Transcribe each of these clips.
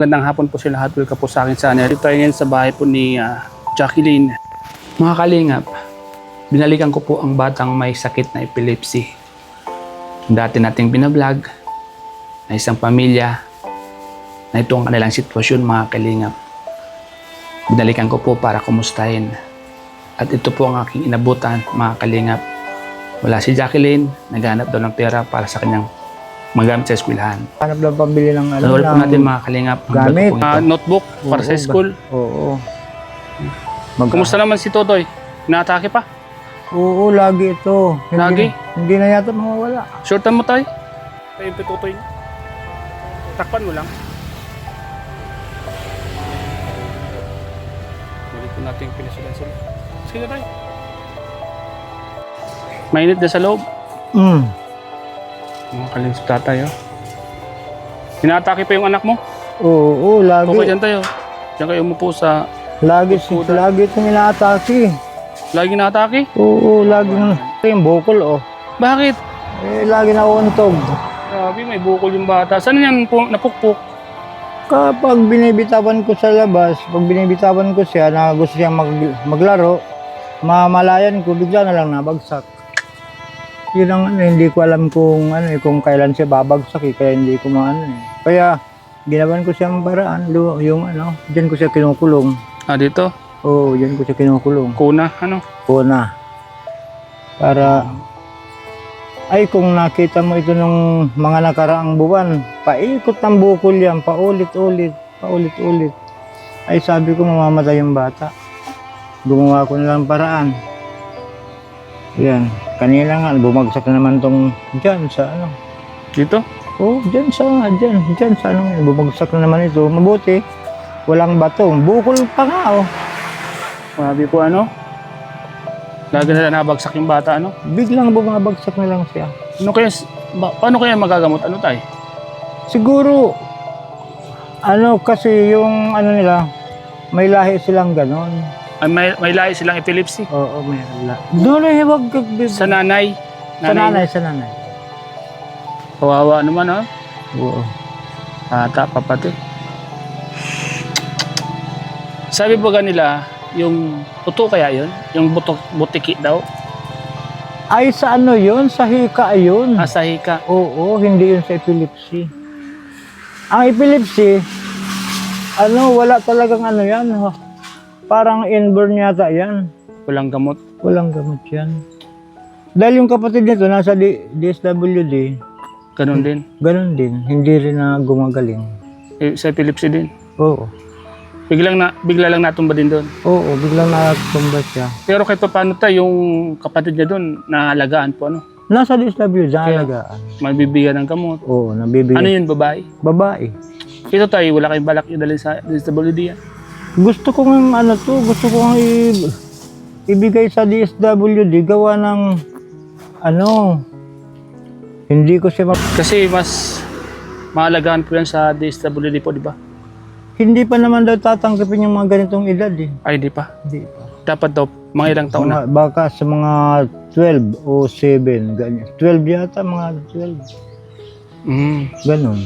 Magandang hapon po sila lahat. Welcome po sa akin sa Dito tayo ngayon sa bahay po ni Jacqueline. Mga kalingap, binalikan ko po ang batang may sakit na epilepsy. Dati nating binablog na isang pamilya na ito ang kanilang sitwasyon, mga kalingap. Binalikan ko po para kumustahin. At ito po ang aking inabutan, mga kalingap. Wala si Jacqueline, naghanap daw ng pera para sa kanyang magamit sa eskwelahan. Hanap lang pambili ng ano Panoorin po natin, mga kalingap. gamit. Notebook para sa school. Oo. Kumusta naman si Totoy? Inaatake pa? Oo, lagi ito. Lagi? Hindi na yata mawawala. Shortan mo tayo. Tayo yung Totoy. Takpan mo lang. Balik po natin yung pinasulan sila. Sige tayo. Mainit na sa loob. Mga kalingap sa tatay, oh. Inaatake pa yung anak mo? Oo, lagi. Okay, dyan tayo. Diyan kayo umupo sa... Lagi ito nila-atake. Lagi na-atake? Oo, lagi na. Yung bukol, oh. Bakit? Lagi na untog. Grabe, may bukol yung bata. Saan yan napukpok? Kapag binibitawan ko sa labas, pag binibitawan ko siya na gusto siyang maglaro, mamalayan ko, bigla na lang nabagsak. Yun ang hindi ko alam kung kung kailan siya babagsak kaya hindi ko Kaya ginawan ko siyang paraan, diyan ko siya kinukulong. Dito? Oo, diyan ko siya kinukulong. Kuna, Kuna. Para kung nakita mo ito nung mga nakaraang buwan, paikot ng bukol yan, paulit-ulit. Sabi ko mamamatay yung bata. Gumawa ko na lang paraan. Yan. Kanina nga, bumagsak na naman tong dyan sa Dito? Oo, dyan sa bumagsak na naman ito. Mabuti, walang bato. Bukol pa nga, oh. Sabi ko, lagi na nabagsak yung bata, Biglang bumabagsak na lang siya. Paano kaya magagamot? Tay? Siguro, kasi yung nila, may lahi silang ganon. May lahi silang epilepsy? Oo, may lahi. Doon ay huwag Sa nanay? Sa nanay. Kawawa naman, Oo. Bata pa pati. Sabi ba nila, yung totoo kaya yun? Yung butiki daw? Sa yun? Sa hika yun. Sa hika? Oo, hindi yun sa epilepsy. Ang epilepsy, wala talagang yan. Parang inborn yata yan. Walang gamot? Walang gamot yan. Dahil yung kapatid nito nasa DSWD. Ganon din? Ganon din. Hindi rin na gumagaling. Sa epilepsy din? Oo. Bigla lang natumba din doon? Oo, biglang natumba siya. Pero kahit paano yung kapatid niya doon, naalagaan po, Nasa DSWD, naalagaan. Mabibigyan ng gamot? Oo, nabibigyan. Ano yun, babae? Babae. Ito tayo, wala kayong balak yung dalhin sa DSWD, Gusto ko ng ibigay sa DSWD, gawa ng hindi ko siya Kasi mas maalagaan po yan sa DSWD po, di ba? Hindi pa naman daw tatanggapin yung mga ganitong edad eh. Ay, di pa. Hindi pa. Dapat daw, mga ilang taon na. Baka sa mga 12 o 7, ganyan. 12 yata, mga 12. Ganon.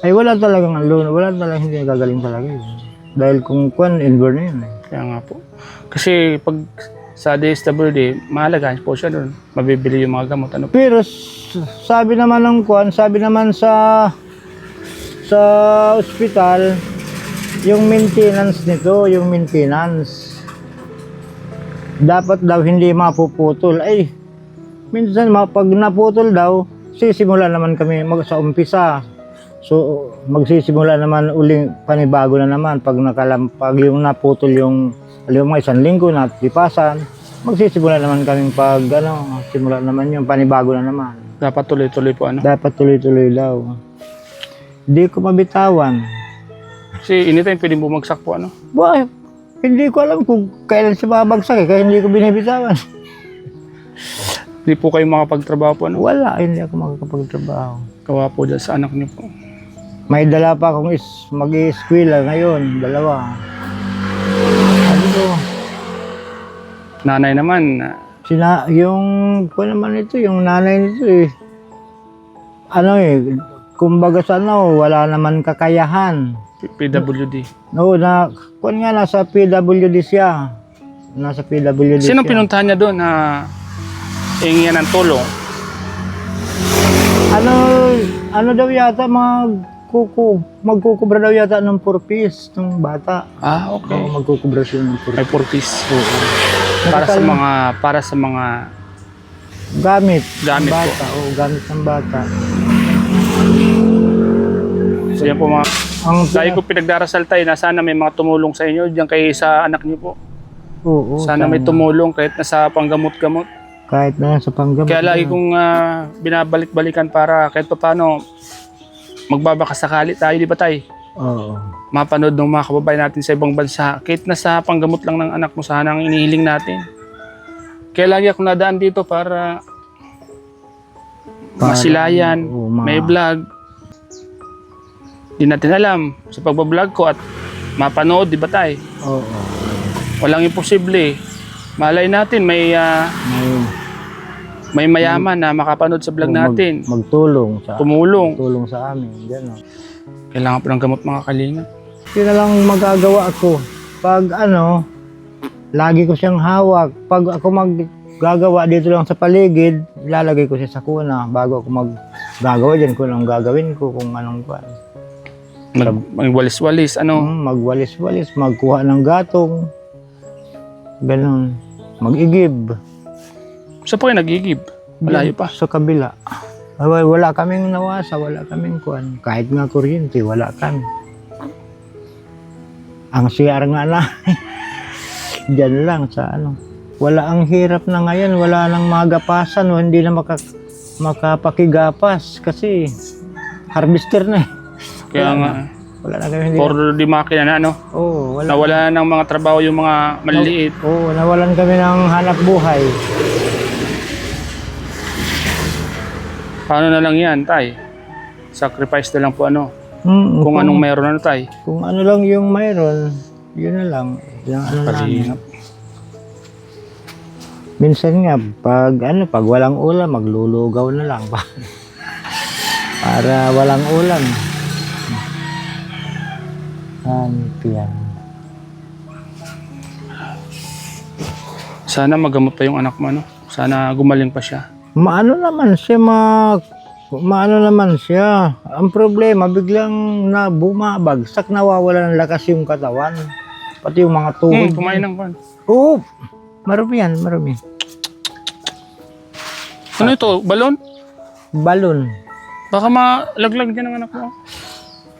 Wala talagang hindi nagagaling talaga yun. Dahil kung inborn na yun eh. Kaya nga po. Kasi pag sa DSWD, mahalagaan po siya doon. Mabibili yung mga gamot. Pero sabi naman sa ospital, yung maintenance nito, dapat daw hindi mapuputol. Minsan pag naputol daw, sisimula naman kami sa umpisa. So, magsisimula naman uling panibago na naman pag yung naputol yung isang linggo na lipasan, magsisimula naman kami simula naman yung panibago na naman. Dapat tuloy-tuloy po, Dapat tuloy-tuloy daw. Hindi ko mabitawan. Kasi anytime pwedeng bumagsak po, Hindi ko alam kung kailan siya babagsak kaya hindi ko binibitawan. Hindi po kayo makapagtrabaho po, Wala, hindi ako makakapagtrabaho. Kawa po dyan sa anak niyo po. May dala pa akong mag-i-eskwela ngayon, 2. Nanay naman, Yung nanay nito eh, kumbaga sa ano, wala naman kakayahan. PWD. No, kung nga nasa PWD siya. Nasa PWD Sinong siya. pinuntahan niya doon na hingihan ng tulong? Ano daw yata, magkukubra daw yata ng 4 piece ng bata. Ah, okay. Oo, magkukubra siya ng 4 May piece. purpose. Oo. Para sa mga Gamit Gamit ng bata. Oo, gamit ng bata. so yan po mga Ang dahil ko pinagdarasal tayo na sana may mga tumulong sa inyo diyan kay sa anak niyo po. Oo, Sana may tumulong kahit na sa panggamot-gamot. kahit na sa panggamot. Kaya lagi kong binabalik-balikan para kahit paano magbabakasakali tayo, di ba tay? Oo. Mapanood ng mga kababayan natin sa ibang bansa. Kahit na sa panggamot lang ng anak mo, sana ang inihiling natin. Kaya lagi akong nadaan dito para masilayan, may vlog. Di natin alam sa pagbablog ko at mapanood, di ba tay? Oo. Walang imposible. Malay natin may mayaman na makapanood sa vlog natin. Magtulong sa Tumulong. Tulong sa amin, gano'n. Kailangan po ng gamot mga kalinga. Yun na lang magagawa ako. Pag lagi ko siyang hawak. Pag ako maggagawa dito lang sa paligid, ilalagay ko siya sa kuna. Bago ako maggagawa dyan, kung anong gagawin ko, kung anong pa. Magwalis-walis, ano? Magwalis-walis, magkuha ng gatong. Ganon. Mag-igib. Saan po kayo nagigib? Malayo pa. Sa kabila. Wala kaming nawasa, wala kaming kuwan. Kahit nga kuryente, wala kami. Ang CR nga na, dyan lang sa ano. Wala ang hirap na ngayon, wala nang magapasan, hindi na makapakigapas kasi harvester na eh. Kaya nga, Wala na kami hindi. for di makina na, ano? Oo, wala. Nawala ng mga trabaho yung mga maliliit. Oo, nawalan kami ng hanap buhay. Paano na lang yan, tay? Sacrifice na lang po, ano? Kung Kung anong meron, ano, tay? Kung ano lang yung mayroon, yun na lang. Yung ano namin. Kalingap. Minsan nga, pag walang ulam, maglulugaw na lang. Para walang ulam. Yan. Sana magamot pa yung anak mo, ano? Sana gumaling pa siya. Maano naman siya. Ang problema, biglang bumabagsak, nawawala ng lakas yung katawan. Pati yung mga tuhod. Kumain ng pan. Oo, marumi yan, marumi. Ano ito? Balon? Balon. Baka malaglag dyan ang anak mo.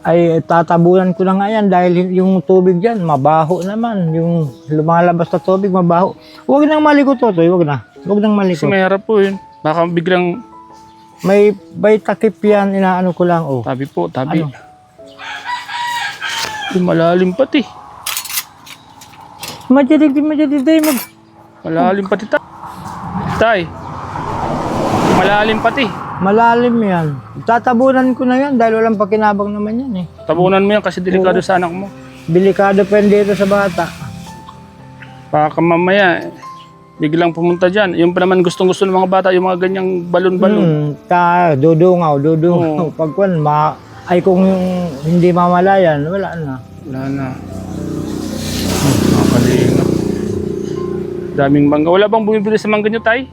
Ay, tatabunan ko na nga yan dahil yung tubig dyan, mabaho naman. Yung lumalabas na tubig, mabaho. Huwag nang malikot to, huwag na. Huwag nang Kasi malikot. may harap po yun. Baka biglang May takip yan, inaano ko lang, oh. tabi po, tabi. Ano? Yung malalim pati. Madidig tayo Malalim pati tay. Malalim pati. Malalim yan. Tatabunan ko na yan dahil walang pakinabang naman yan eh. Tabunan mo yan kasi delikado sa anak mo. Delikado pa yan dito sa bata. Baka mamaya, biglang pumunta dyan. Yung pa naman gustong-gusto ng mga bata, yung mga ganyang balon-balon. Dudungaw. Oo. Pagkuhan, ay kung hindi mamalayan, wala na. Wala na. Makalinga. Daming mangga. Wala bang bumibili sa mangga nyo, tay?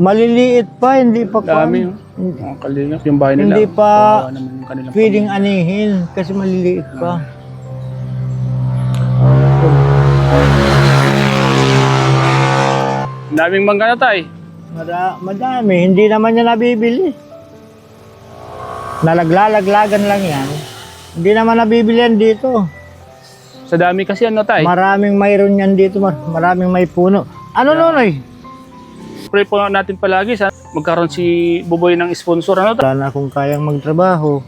Maliliit pa, hindi pa Dami. Makalinga. Yung bahay nila. Hindi pa kawawa naman yung kanilang pwedeng anihin kasi maliliit pa. Daming mangga na, tay. Madami, hindi naman niya nabibili. Nalaglalaglagan lang yan. Hindi naman nabibili yan dito. Sa dami kasi ano, tay. Maraming mayroon yan dito, maraming may puno. Ano Nonoy? Pray po natin palagi sa magkaroon si Buboy ng sponsor, ano, tay. Wala na akong kayang magtrabaho.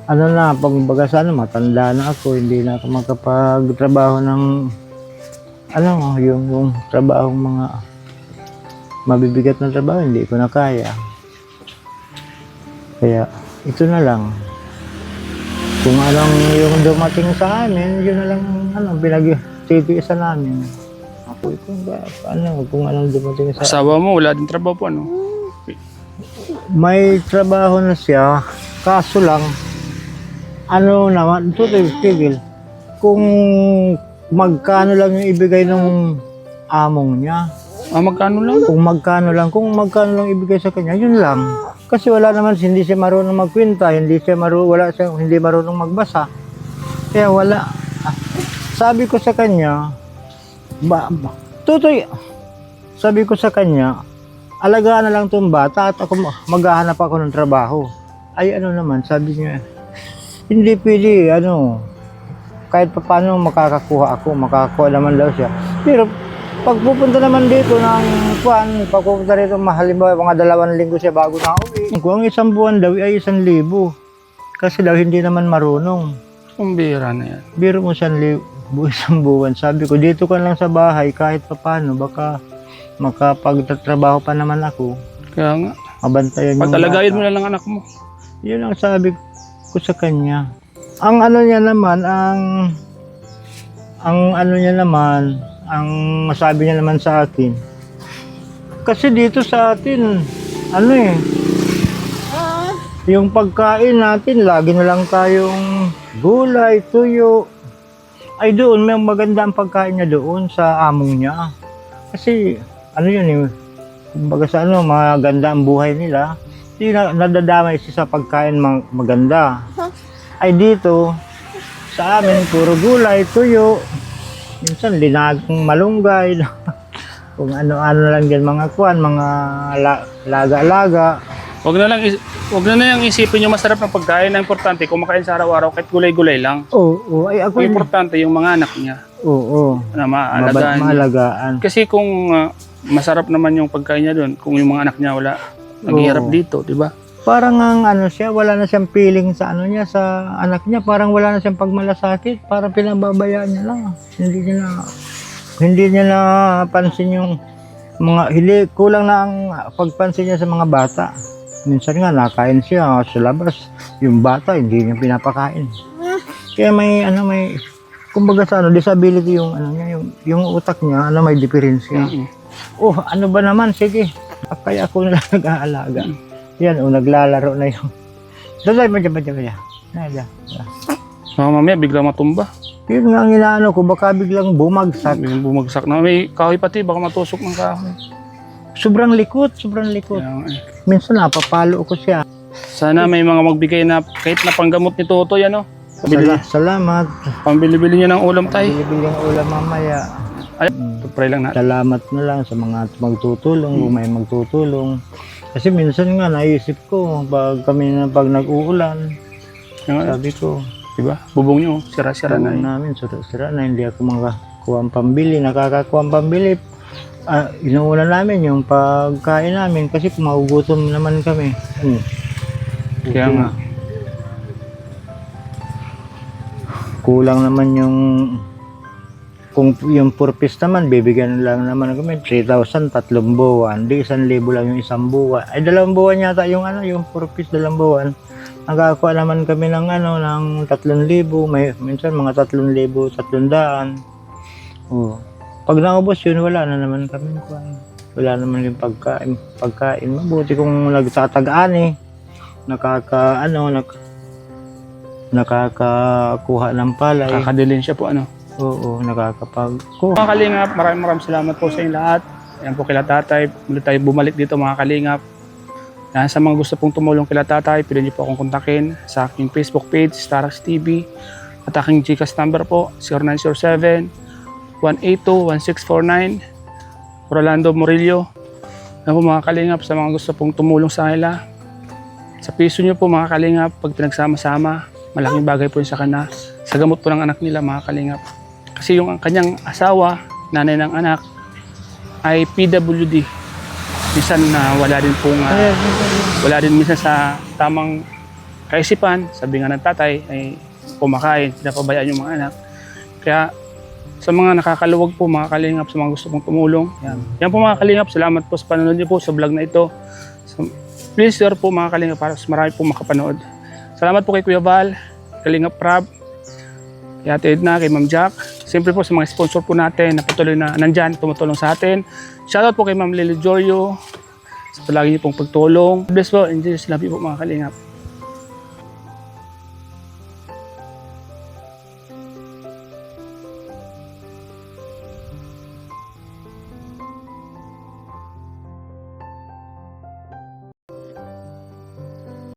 Ano na, pagbaga sana, matanda na ako. Hindi na ako makapagtrabaho ng yung trabaho mga mabibigat na trabaho, hindi ko na kaya. Kaya, ito na lang. Kung anong yung dumating sa amin, yun na lang pinag-titiisan namin. Ako, kung anong dumating sa Asawa mo, wala din trabaho po, ano? may trabaho na siya, kaso lang, ano naman, ito tigil. Kung magkano lang yung ibigay ng among niya, Magkano lang? kung magkano lang ibigay sa kanya, yun lang. Kasi wala naman, hindi siya marunong magkwenta, hindi marunong magbasa. Kaya wala. Sabi ko sa kanya, Tutoy, sabi ko sa kanya, alagaan na lang tong bata at ako maghahanap ako ng trabaho. Ay ano naman, sabi niya, hindi pwede, kahit pa paano makakakuha naman daw siya. Pero pag pupunta naman dito pagpupunta rito, halimbawa mga 2 linggo siya bago na uwi. Kung ang 1 buwan daw ay 1,000. Kasi daw hindi naman marunong. Kumbira na yan. Biro mo 1,000, 1 buwan. Sabi ko, dito ka lang sa bahay kahit pa paano, baka makapagtatrabaho pa naman ako. Kaya nga. Mabantayan yung Pagtalagayin bata. mo na lang anak mo. Yun ang sabi ko sa kanya. Ang ano niya naman, ang masabi niya naman sa akin, kasi dito sa atin, yung pagkain natin, lagi na lang tayong gulay, tuyo. Ay doon, may maganda ang pagkain niya doon sa among niya. Kasi, kumbaga sa maganda ang buhay nila. Hindi nadadamay siya sa pagkain maganda. Ay dito, sa amin, puro gulay, tuyo. Minsan, linagang malunggay. Kung ano-ano lang dyan, mga laga-laga. Wag na lang isipin yung masarap ng pagkain. Ang importante, kumakain sa araw-araw kahit gulay-gulay lang. Oo. Ay, ako Ang importante yung mga anak niya Oo. na maalagaan. Maalagaan. Kasi kung masarap naman yung pagkain niya doon, kung yung mga anak niya wala naghihirap dito, di ba? Parang siya, wala na siyang feeling sa sa anak niya. Parang wala na siyang pagmalasakit. Parang pinababayaan niya lang. Hindi niya na pansin yung kulang na ang pagpansin niya sa mga bata. Minsan nga nakain siya sa labas. Yung bata hindi niya pinapakain. Kaya may kumbaga sa disability yung yung utak niya, may diferensya. Oh, ano ba naman, sige. Kaya ako na lang nag-aalaga. Yan, naglalaro na yung. Dalay mo dyan. Mamaya bigla matumba. Yun nga ang inaano ko, baka biglang bumagsak. Biglang bumagsak na. May kahoy pati, baka matusok ng kahoy. Sobrang likot. Kaya, Minsan napapalo ko siya. sana may mga magbigay na kahit na panggamot ni Totoy, Salamat. Pambili-bili niya ng ulam tayo. Bibili ang ulam mamaya. Ay, pray lang natin. Salamat na lang sa mga magtutulong, kung may magtutulong. Kasi minsan nga naisip ko, pag nag-uulan, sabi ko, Diba? Bubong nyo, sira-sira na. namin, sira na, hindi ako makakuha ang pambili, nakakakuha ang pambili. Inuulan namin yung pagkain namin kasi magugutom naman kami. Kaya nga. Kulang naman kung yung purpose naman, bibigyan lang naman kami 3,000, 3 buwan. Di 1,000 lang yung 1 buwan. Ay 2 buwan yata yung yung purpose, 2 buwan. Nagkakakuha naman kami ng ng 3,000, minsan mga 3,300. Oh. Pag naubos yun, wala na naman kami. Wala naman yung pagkain. Mabuti kung nagtatagaan nakakakuha ng palay. Kakadilin siya po, Oo, Mga kalingap, maraming salamat po sa inyo lahat. Ayan po kila tatay. Muli tayo bumalik dito mga kalingap. Yan, sa mga gusto pong tumulong kila tatay, pwede niyo po akong kontakin sa aking Facebook page, Starax TV. At aking GCash number po, 0907-182-1649. Rolando Murillo. Yan po mga kalingap, sa mga gusto pong tumulong sa kanila. Sa piso niyo po mga kalingap, pag pinagsama-sama, malaking bagay po yun sa kanila. Sa gamot po ng anak nila mga kalingap. Kasi yung kanyang asawa, nanay ng anak, ay PWD. Minsan na wala din minsan sa tamang kaisipan, sabi nga ng tatay ay kumakain, pinapabayaan yung mga anak. Kaya sa mga nakakaluwag po mga kalingap, sa mga gusto pong tumulong, yan po mga kalingap, salamat po sa panonood niyo po sa vlog na ito. So, please share po mga kalingap para marami po makapanood. Salamat po kay Kuya Val, Kalingap Prab, kay Ate Edna, kay Ma'am Jack. Siyempre po sa mga sponsor po natin na patuloy na nandyan, tumutulong sa atin. Shoutout po kay Ma'am Lily Jorio, sa palagi niyo pong pagtulong. Bless po. Enjoy sila po mga kalingap.